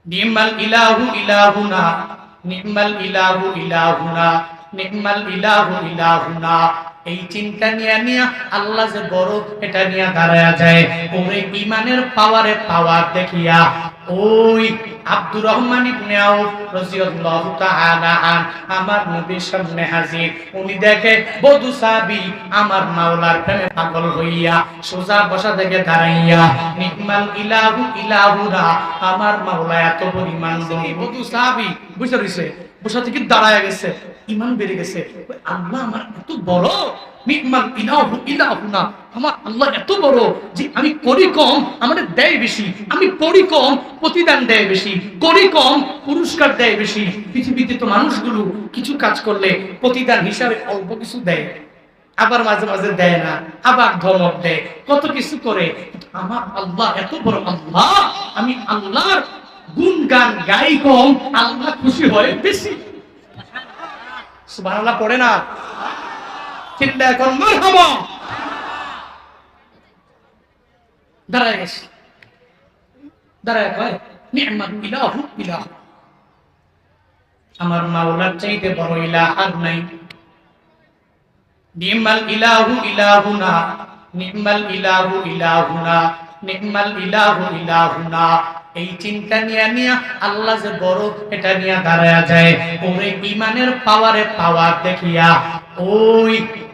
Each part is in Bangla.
নি'মাল ইলাহু ইলাহুনা, নি'মাল ইলাহু ইলাহুনা, নি'মাল ইলাহু ইলাহুনা। এই চিন্তা নিয়ে আল্লাহ যে বড় এটা নিয়ে দাঁড়ায়া যায়। ওরে ইমানের পাওয়ারে পাওয়ার দেখিয়া ওই আব্দুর রহমান ইবনে আউফ রাদিয়াল্লাহু তাআলা আন আমার নবীর সামনে হাজির। উনি দেখে বধূ সাহাবী আমার মাওলার প্রেমে পাগল হইয়া সোজা বসা থেকে দাঁড়াইয়া নি'মাল ইলাহু ইলাহুনা, আমার মাওলা এত পরিমাণ ধনী। বধূ সাহাবী বুঝতে রইছে, বসা থেকে দাঁড়ায়া গেছে, ঈমান বেড়ে গেছে। আল্লাহ আমার এত বড়, নি'মাল ইলাহু ইলাহুনা, আমার আল্লাহ এত বড় যে আমি করি কম আমাদের দেয় বেশি, আমি পড়ি কম প্রতিদান দেয় বেশি, করি কম পুরস্কার দেয় বেশি। পৃথিবীতে তো মানুষগুলো কিছু কাজ করলে প্রতিদান হিসাবে অল্প কিছু দেয়, আবার মাঝে মাঝে দেয় না, আবার ধমক দেয়, কত কিছু করে। আমার আল্লাহ এত বড় আল্লাহ, আমি আল্লাহর গুণগান গাই কম, আল্লাহ খুশি হয় বেশি। সুবহানাল্লাহ পড়ে না? চিল্লা এখন মারহাবা। দাঁড়ায় গেছে, দাঁড়ায় কয় নি'মাল ইলাহু ইলাহু, আমার মাওলার চাইতে বড় ইলাহ আর নাই। নি'মাল ইলাহু ইলাহুনা, নি'মাল ইলাহু ইলাহুনা, নি'মাল ইলাহু ইলাহুনা। এই চিন্তা নিয়ে আল্লাহ যে বড় এটা নিয়ে দাঁড়ায়া যায়। ওরে ইমানের পাওয়ারে পাওয়ার দেখিয়া ওই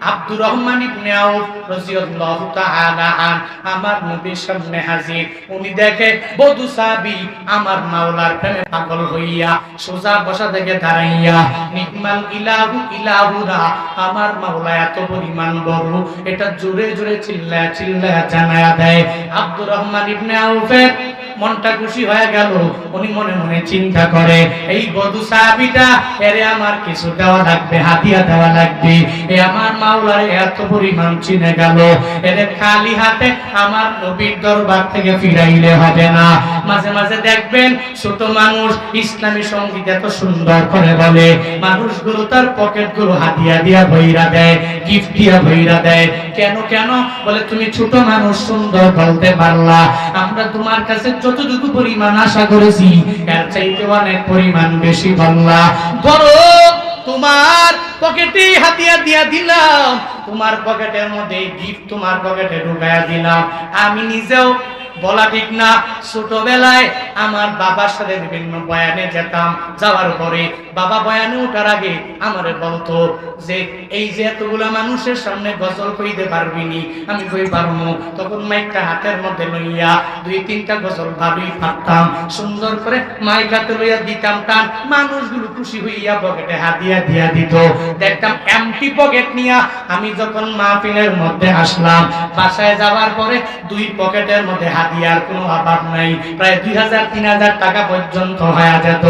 আব্দুর রহমান ইবনে আউফ রাদিয়াল্লাহু তাআলা আন আমার নবীর সামনে হাজির। উনি দেখে বধূ সাহাবী আমার মাওলার প্রেমে পাগল হইয়া সোজা বসা থেকে দাঁড়াইয়া নি'মাল ইলাহু ইলাহুনা, আমার মাওলা এত পরিমাণ বড়, এটা জোরে জোরে চিল্লায়া চিল্লায়া জানায়া দেয়। আব্দুর রহমান ইবনে আউফের মনটা খুশি হয়ে গেল। উনি মনে মনে চিন্তা করে এই বধূ সাহাবীটা, এরে আমার কিছু দেওয়া লাগবে, হাদিয়া দেওয়া লাগবে। এ আমার মাওলারে এত পরিমাণ চিনে গেল, এরে খালি হাতে আমার নবীর দরবার থেকে ফিরাইলে হবে না। মাঝে মাঝে দেখবেন ছোট মানুষ ইসলামী সঙ্গীত এত সুন্দর করে বলে, মানুষগুলো তার পকেটগুলো হাদিয়া দিয়া ভইরা দেয়, গিফট দিয়া ভইরা দেয়। কেন কেন বলে, তুমি ছোট মানুষ সুন্দর বলতে পারলা, আমরা তোমার কাছে যতটুকু পরিমাণ আশা করেছি এর চাইতে অনেক পরিমাণ বেশি বললা। বড় তোমার পকেটে হাতিয়া দিয়া দিলাম, তোমার পকেটের মধ্যে গিফট তোমার পকেটে ঢুকায়া দিলাম। আমি নিজেও বলা ঠিক না, ছোটবেলায় আমার বাবার সাথে বিভিন্ন বয়ানে যেতাম, যাওয়ার পরে বাবা বয়ানে ওঠার আগে আমারে বলতো যে এই যে এতগুলা মানুষের সামনে গজল কইতে পারবি নি? আমি কই পারবো। তখন মাইকটা হাতের মধ্যে লইয়া দুই তিনটা গজল ভালোই পারতাম, সুন্দর করে মাইক হাতে লইয়া দিতাম টান, মানুষগুলো খুশি হইয়া পকেটে হাতিয়া দিয়া দিত। দেখতাম এমটি পকেট নিয়া আমি যখন মাহফিলের মধ্যে আসলাম, বাসায় যাওয়ার পরে দুই পকেটের মধ্যে হাদিয়ার কোনো অভাব নাই, প্রায় 2000-3000 টাকা পর্যন্ত হয়ে যেত।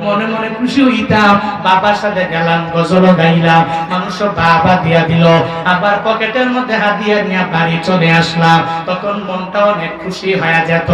মনে মনে খুশি হইতাম, বাবার সাথে গেলাম, গজল গাইলাম, মানুষ বাবা দিয়া দিল, আবার পকেটের মধ্যে হাদিয়া নিয়ে বাড়ি চলে আসলাম, তখন মনটা অনেক খুশি হয়ে যেত।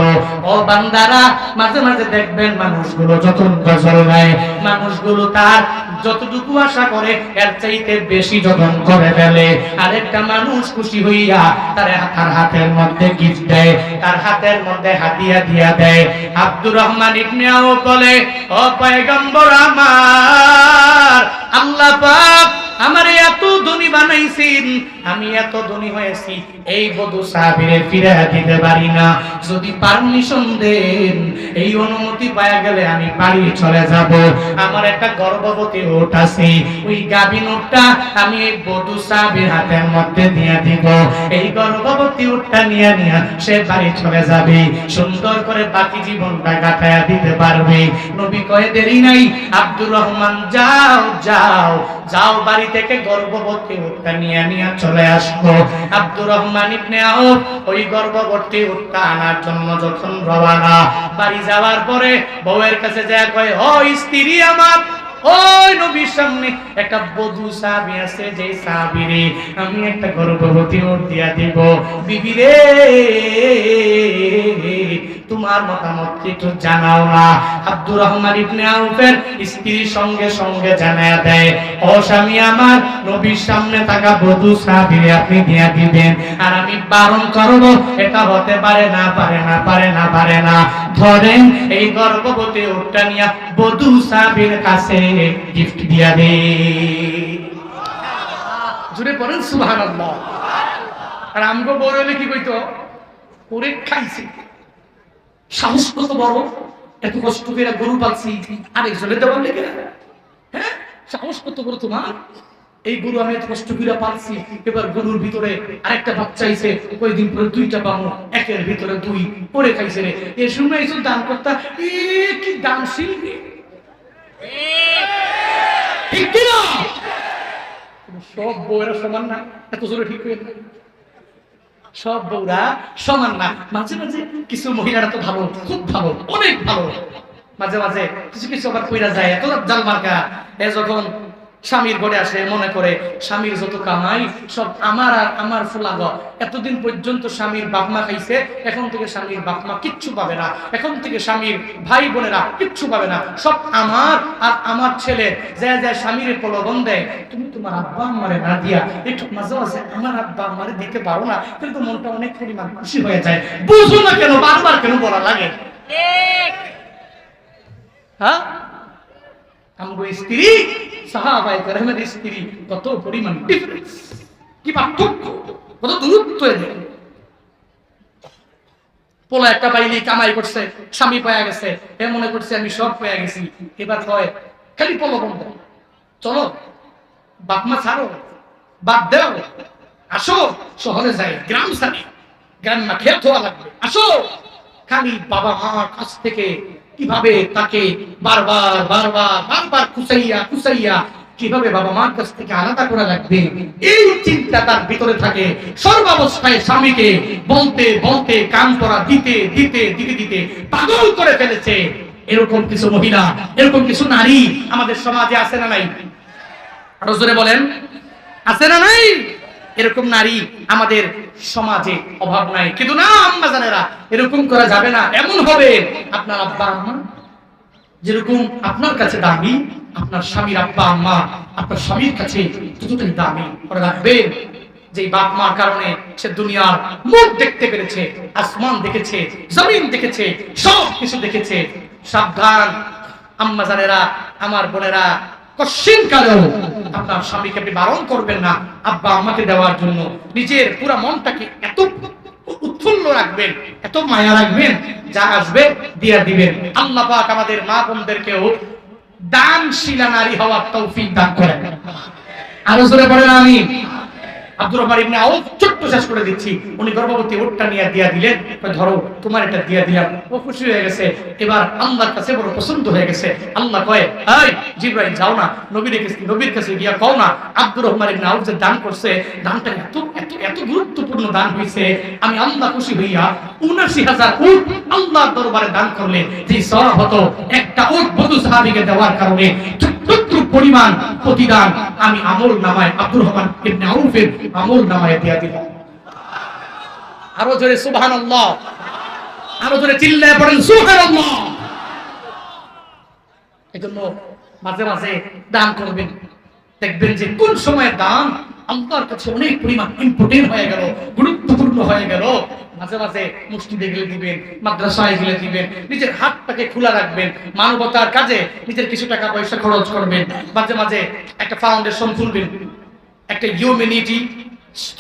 ও বান্দারা, মাঝে মাঝে দেখবেন মানুষগুলো যখন গজল গায়, মানুষগুলো তার যতটুকু আশা করে এর চাইতে বেশি যখন করে ফেলে, আরেকটা মানুষ খুশি হইয়া তার হাতের মধ্যে গিফট দেয়, তার হাতের মধ্যে হাদিয়া দিয়া দেয়। আব্দুর রহমান ইবনে আউফ বলে, ও পয়গম্বর আমার, আল্লাহ পাক আমারে এত ধনী বানাইছেন, আমি এত ধনী হয়েছি, এই বধূ সাহাবীরে ফিরাইয়া দিতে পারি না। যদি পারমিশন দেন, এই অনুমতি পাওয়া গেলে আমি বাড়ি চলে যাব। আমার একটা গর্ভবতী ওট আছে, ওই গাভীন ওটটা আমি এই বধূ সাহাবীর হাতের মধ্যে দিয়ে দিব। এই গর্ভবতী ওটটা নিয়ে সে বাড়ি চলে যাবে, সুন্দর করে বাকি জীবনটা কাটায়া দিতে পারবে। নবী কয়ে দেরি নাই, আব্দুর রহমান যাও যাও যাও, বাড়ি থেকে গর্ভবতী উটটা নিয়ে চলে আসবো। আব্দুর রহমান ইবনে আউফ ওই গর্ভবতী উটটা আনার জন্য যখন রওনা, বাড়ি যাওয়ার পরে বউয়ের কাছে যায় কয়, ও স্ত্রী আমার, ওই নবীর সামনে একটা বধূ সাহাবী আছে, যে সাহাবীরে আমি একটা গর্ভবতী উট দিয়া দিব। বিবি রে, তোমার মতামত একটু জানাও না। আব্দুর রহমান ইবনে আউফের স্ত্রীর সঙ্গে সঙ্গে জানায়া দেয়, ও স্বামী আমার, নবীর সামনে থাকা বধূ সাহাবীরে আপনি দিয়া দিবেন, আর আমি বারণ করব, এটা হতে পারে না, পারে না, পারে না, পারে না। ধরেন এই গর্ভবতী উটটা নিয়া বধূ সাহাবীর কাছে গিফট দিয়া দে। জুড়ে পড়েন সুবহানাল্লাহ। আর আমগো বড় হলে কি কইতো, ওরে খাইছে, সাহস কত বড়, এত কষ্ট করে গরু পালছি আরেকজনের দেওয়ার লেগে, হ্যাঁ সাহস কত বড় তোমার, এই গরু আমি এত কষ্ট করে পালছি, এবার গরুর ভিতরে আরেকটা বাচ্চা আইছে, কয়েকদিন পরে দুইটা পাবো, একের ভিতরে দুই, পরে খাইছে রে। এ শুনে এইসব দান করতা, এ কি দানশীল রে, ঠিক কিনা? সব বউরা সমান না, এত জোরে ঠিক হয়ে না, সব বউরা সমান না। মাঝে মাঝে কিছু মহিলারা তো ভালো, খুব ভালো, অনেক ভালো, মাঝে মাঝে কিছু কিছু আবার কইরা যায় এত জাল মার্কা। এ যখন স্বামীর ঘরে আসে মনে করে স্বামীর যত কামাই সব আমার আর আমার ফুলাগ, এতদিন পর্যন্ত স্বামীর বাপমা খাইছে, এখন থেকে স্বামীর বাপমা কিচ্ছু পাবে না, এখন থেকে স্বামীর ভাই বোনেরা কিচ্ছু পাবে না, সব আমার আর আমার ছেলে। যা যা স্বামীর প্রলোভন দেয়, তুমি তোমার আব্বা আম্মারে না দিয়া একটু মাঝে মাঝে আমার আব্বা আম্মারে দিতে পারো না, কিন্তু মনটা অনেক পরিমাণ খুশি হয়ে যায়। বুঝো না কেন বারবার কেন বলা লাগে? হ্যাঁ, আমগো স্ত্রী সাহাবায়ে কেরামের স্ত্রী কত পরিমাণ ডিফারেন্স, কি পার্থক্য, কত দূরত্ব এদের। পোলা একটা পাইলি কামাই করছে, স্বামী পায়া গেছে, এ মনে করছে আমি সব পায়া গেছি, এবার কয় খালি প্রলোভন দেয়, চলো বাপ মা ছাড়ো, বাদ দাও, আসো শহরে যাই, গ্রাম ছাড়ি, গ্রাম না খেয়ে ধোয়া লাগবে, আসো। খালি বাবা মার কাছ থেকে কিভাবে তাকে বারবার বারবার বারবার খুঁচাইয়া খুঁচাইয়া কিভাবে বাবা মার কাছ থেকে আলাদা করা লাগবে, এই চিন্তা তার ভিতরে থাকে। সর্বাবস্থায় স্বামীকে বলতে বলতে কাম করা দিতে দিতে দিতে দিতে পাগল করে ফেলেছে। এরকম কিছু মহিলা, এরকম কিছু নারী আমাদের সমাজে আছে না নাই? আরো জোরে বলেন, আছে না নাই? এরকম নারী আমাদের সমাজে অভাব নাই। কিন্তু না আম্মা জানেরা, এরকম করা যাবে না। এমন হবে আপনার আব্বা আম্মা যেরকম আপনার কাছে দামি, আপনার স্বামীর আব্বা আম্মা আপনার স্বামীর কাছে ততটাই দামি। মনে রাখবেন যে বাপ মার কারণে সে দুনিয়ার মুখ দেখতে পেরেছে, আসমান দেখেছে, জমিন দেখেছে, সব কিছু দেখেছে। সাবধান আম্মা জানেরা, আমার বোনেরা, কশিন কালেও আপনার স্বামীকে আপনি বারণ করবেন না আব্বা আম্মাকে দেওয়ার জন্য। নিজের পুরো মনটাকে এত উৎফুল্ল রাখবেন, এত মায়া রাখবেন, যা আসবে দিয়া দিবেন। আল্লাহ পাক আমাদের মা বোনদেরকেও দানশীলা নারী হওয়ার তৌফিক দান করেন। আরো জোরে বলেন আমিন। আব্দুর রহমান ইবনে আউফ ছোট্ট শেষ করে দিচ্ছি, উনি গর্ভবতী উটটা নিয়ে দিয়া দিলেন, ধরো তোমার এটা দিয়া দিলাম। ও খুশি হয়ে গেছে, এবার আল্লাহর কাছে বড় পছন্দ হয়ে গেছে। আল্লাহ কয়, এই জিবরাইল যাও না, নবীর কাছে গিয়া কও না আব্দুর রহমান ইবনে আউফ যে দান করছে, দানটা এত এত এত গুরুত্বপূর্ণ দান হইছে, আমি আল্লাহ খুশি হইয়া ৭৯,০০০ উট আল্লাহর দরবারে দান করলে যে সওয়াব হতো একটা উট বধূ সাহাবীকে দেওয়ার কারণে পরিমাণ প্রতিদান আমি আমল নামায় আব্দুর রহমান ইবনে আউফের আমল নামায় দিয়া দিলাম। আরো জোরে সুবহানাল্লাহ, আরো জোরে চিল্লায় পড়েন সুবহানাল্লাহ। এজন্য মাঝে মাঝে দান করবেন, দেখবেন যে কোন সময় দান আল্লাহর কাছে অনেক পরিমাণ ইম্পর্টেন্ট হয়ে গেল, গুরুত্বপূর্ণ হয়ে গেল। মাঝে মাঝে মসজিদে গেলে দিবেন, মাদ্রাসায় গেলে দিবেন, নিজের হাতটাকে খোলা রাখবেন, মানবতার কাজে নিজের কিছু টাকা পয়সা খরচ করবেন। মাঝে মাঝে একটা ফাউন্ডেশন খুলবেন, একটা হিউম্যানিটি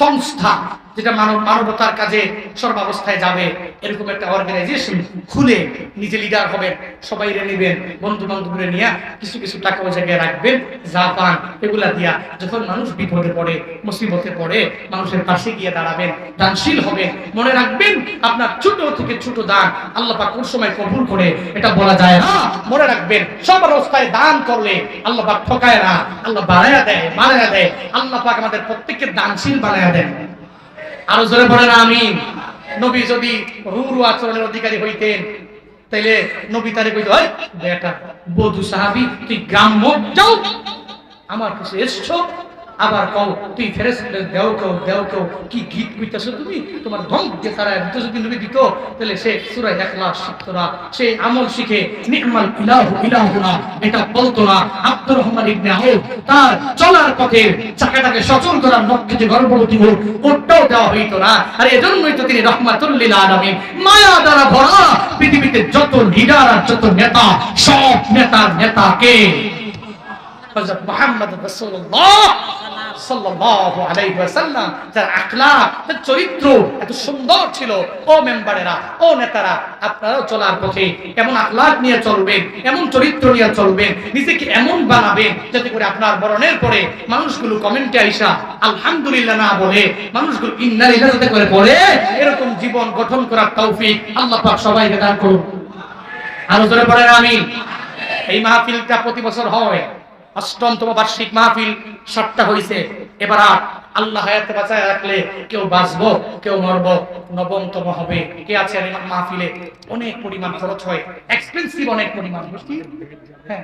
সংস্থা যেটা মানবতার কাজে সর্বাবস্থায় যাবে, এরকম একটা অর্গানাইজেশন খুলে নিজে লিডার হবেন, সবাই নেবেন, বন্ধু বান্ধবরে নিয়ে কিছু কিছু টাকা ওই জায়গায় রাখবেন, যা পান এগুলা দিয়া যখন মানুষ বিপদে পড়ে, মুসিবতে পড়ে, মানুষের পাশে গিয়ে দাঁড়াবেন, দানশীল হবেন। মনে রাখবেন আপনার ছোট থেকে ছোট দান আল্লাহ পাক কোন সময় কবুল করে এটা বলা যায় না। মনে রাখবেন সব অবস্থায় দান করলে আল্লাহ পাক ঠকায় না, আল্লাহ বাড়ায়া দেয়, বাড়ায়া দেয়। আল্লাহ পাক আমাদের প্রত্যেককে দানশীল বানায়া দেন। আরো জোরে বলেন আমিন। নবী যদি রুরু আচরণের অধিকারী হইতেন তাইলে নবী তারে কইতো, এই বেটা বধূ সাহাবী তুই গ্রাম্য যাও, আমার কাছে এসছো, আবার কও তুই ফেরেশতাদের দেও কেউ কি গীত কইতাছো তুমি, তোমার ধম দিয়ে তারা দিত যদি নবী দিত তাহলে সে সূরা ইখলাস শিখতো না, সে আমল শিখে নি'মাল ইলাহু ইলাহুনা এটা বলতো না। আব্দুর রহমান ইবনে আউফ তার চলার পথে চাকাটাকে সচল করার লক্ষ্যে যে গর্ভবতী হোক ওটাও দেওয়া হইতো না। আর এজন্যই তো তিনি রাহমাতুল লিল আলামিন, মায়া দ্বারা ভরা পৃথিবীতে যত লিডার আর যত নেতা, সব নেতার নেতাকে হযরত মুহাম্মদ রাসূলুল্লাহ সাল্লাল্লাহু আলাইহি ওয়াসাল্লাম, যার আখলাক, তার চরিত্র এত সুন্দর ছিল। ও মেম্বারেরা, ও নেতারা, আপনারাও চলার পথে এমন আখলাক নিয়ে চলবেন, এমন চরিত্র নিয়ে চলবেন, নিজেকে এমন বানাবেন যাতে করে আপনার মরণের পরে মানুষগুলো কমেন্টে আইসা আলহামদুলিল্লাহ না বলে, মানুষগুলো ইন্না লিল্লাহি যাতে করে পড়ে। এরকম জীবন গঠন করার তৌফিক আল্লাহ পাক সবাইকে দান করুন। আরো জোরে পড়েন আমিন। এই মাহফিলটা প্রতি বছর হয়, ৮ম বার্ষিক মাহফিল ৭টা হইছে, এবার আল্লাহ হায়াতে বাঁচায় রাখলে কেউ বাঁচবো কেউ মরবো, ৯ম হবে। কে আছে মাহফিলে? অনেক পরিমাণ খরচ হয়, এক্সপেন্সিভ অনেক পরিমাণ, হ্যাঁ